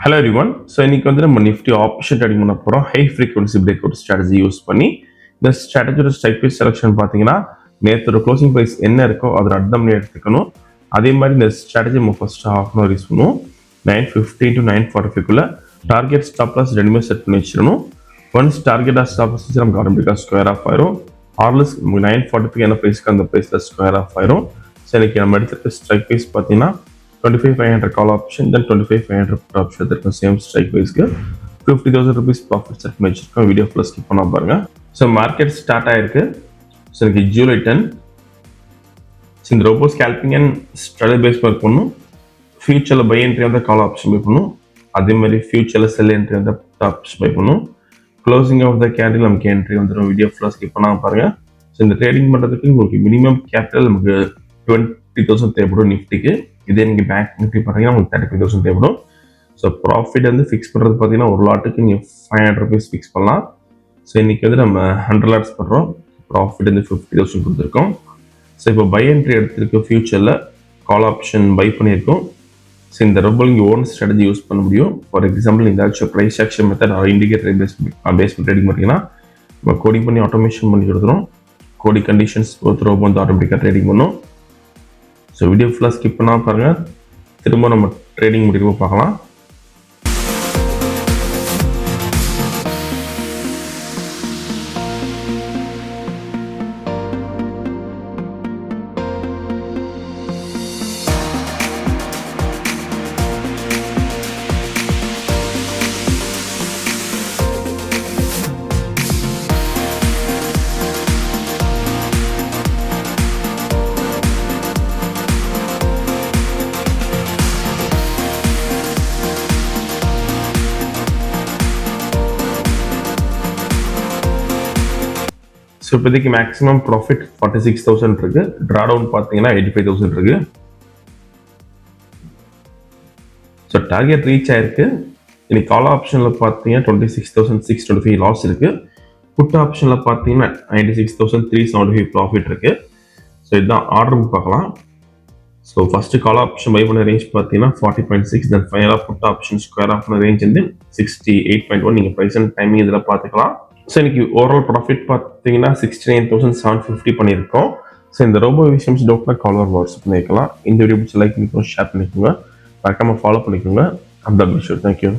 Hello everyone. So இன்னைக்கு வந்து நம்ம நிஃப்டி ஆப்ஷன் ட்ரேடிங் பண்ண போறோம். High frequency break out strategy use பண்ணி இந்த ஸ்ட்ராட்டஜியோட ஸ்ட்ரைக் ப்ரைஸ் செலக்ஷன் பார்த்தீங்கன்னா நேற்றோட க்ளோசிங் ப்ரைஸ் என்ன இருக்கோ அதோட அர்த்தம் எடுத்துக்கணும். அதே மாதிரி இந்த ஸ்ட்ராட்டஜி நம்ம first half an hour use பண்ணுவோம். 9:50 to 9:45 டார்கெட் ஸ்டாப் லாஸ் ரெண்டுமே செட் பண்ணி வச்சிடணும். ஒன்ஸ் டார்கெட்டாக ஸ்டாப் லாஸ் வச்சு நமக்கு ஆட்டோமேட்டிக்காக ஸ்கொயர் ஆஃப் ஆயிரும். ஆர்லஸ் 9:45 என்ன ப்ரைஸ்க்கு அந்த ப்ரைஸில் ஸ்கொயர் ஆஃப் ஆயிரும். ஸோ இன்னைக்கு நம்ம எடுத்துருக்க ஸ்ட்ரைக் ப்ரைஸ் பார்த்தீங்கன்னா 25,500 call option, then 25,500 put option. That same strike price க்கு 50,000 rupees profit set பண்ணி வச்சிருக்கோம். வீடியோ ஃபுல்லாக ஸ்கிப் பண்ண பாருங்க. ஸோ மார்க்கெட் ஸ்டார்ட் ஆயிருக்கு. ஸோ எனக்கு ஜூலை 10. ஸோ இந்த robo scalping and strategy base work பண்ணும். ஃபியூச்சரில் பை என்ட்ரி வந்து கால் ஆப்ஷன் பை பண்ணும். அதே மாதிரி ஃபியூச்சரில் செல் என்ட்ரி வந்து புட் ஆப்ஷன் பை பண்ணும். க்ளோசிங் ஆஃப் த கேண்டில் நமக்கு என்ட்ரி வந்துடும். வீடியோ ஃபுல்லாக ஸ்கிப் பண்ணாம பாருங்க. ஸோ இந்த ட்ரேடிங் பண்ணுறதுக்கு உங்களுக்கு மினிமம் கேபிட்டல் நமக்கு 20,000 தேவைப்படும் நிஃப்டிக்கு. இதே நீங்கள் பேங்க் நிஃப்டி பார்த்தீங்கன்னா உங்களுக்கு 35,000 தேவைப்படும். ஸோ ப்ராஃபிட் வந்து ஃபிக்ஸ் பண்ணுறது பார்த்தீங்கன்னா ஒரு லாட்டுக்கு நீங்கள் 500 rupees ஃபிக்ஸ் பண்ணலாம். ஸோ இன்றைக்கி வந்து நம்ம 100 lots பண்ணுறோம். ப்ராஃபிட் வந்து 50,000 கொடுத்துருக்கோம். ஸோ இப்போ பை என்ட்ரி எடுத்துருக்க ஃபியூச்சரில் கால் ஆப்ஷன் பை பண்ணியிருக்கோம். ஸோ இந்த ரொம்ப நீங்கள் ஓன் ஸ்ட்ராட்டஜி யூஸ் பண்ண முடியும். ஃபார் எக்ஸாம்பிள் இந்த actual price action method indicator base பண்ணி ட்ரேடிங் பண்ணிங்கன்னா நம்ம கோடிங் பண்ணி ஆட்டோமேஷன் பண்ணி கொடுத்துரும். கோடி கண்டிஷன்ஸ் பொறுத்து ரொம்ப வந்து ஆட்டோமேட்டிக்காக ட்ரேடிங் பண்ணும். ஸோ வீடியோ ஃபுல்லாக ஸ்கிப் பண்ணாமல் பாருங்கள். திரும்ப நம்ம ட்ரேடிங் முடிவு பார்க்கலாம். ஸோ இப்போதைக்கு மேக்ஸிமம் ப்ராஃபிட் 46,000 இருக்கு. ட்ரா டவுன் பார்த்தீங்கன்னா 85,000 இருக்கு. ஸோ டார்கெட் ரீச் ஆயிருக்கு. இன்னைக்கு கால் ஆப்ஷனில் பார்த்தீங்கன்னா 26,625 லாஸ் இருக்கு. புட் ஆப்ஷனில் பார்த்தீங்கன்னா 96,375 ப்ராஃபிட் இருக்கு. ஸோ இதுதான் ஆர்டருக்கு பார்க்கலாம். So first call option buy பண்ண ரேஞ்ச் பார்த்தீங்கன்னா 40.6, தென் ஃபைனலாக put option square off range வந்து 68.1. நீங்கள் ப்ரைஸ் அண்ட் டைமிங் இதில் பார்த்துக்கலாம். ஸோ இன்னைக்கு ஓவரால் ப்ராஃபிட் பார்த்தீங்கன்னா 69,750 பண்ணியிருக்கோம். ஸோ இந்த ரோபோ விஷயம்ஸ் டவுட்னா காலர் வாட்ஸ்அப் பண்ணிக்கலாம். இந்த வீடியோ பிடிச்சி லைக் பண்ணிக்கோங்க, ஷேர் பண்ணிக்கோங்க, மறக்காம ஃபாலோ பண்ணிக்கோங்க. அந்த தேங்க்யூ.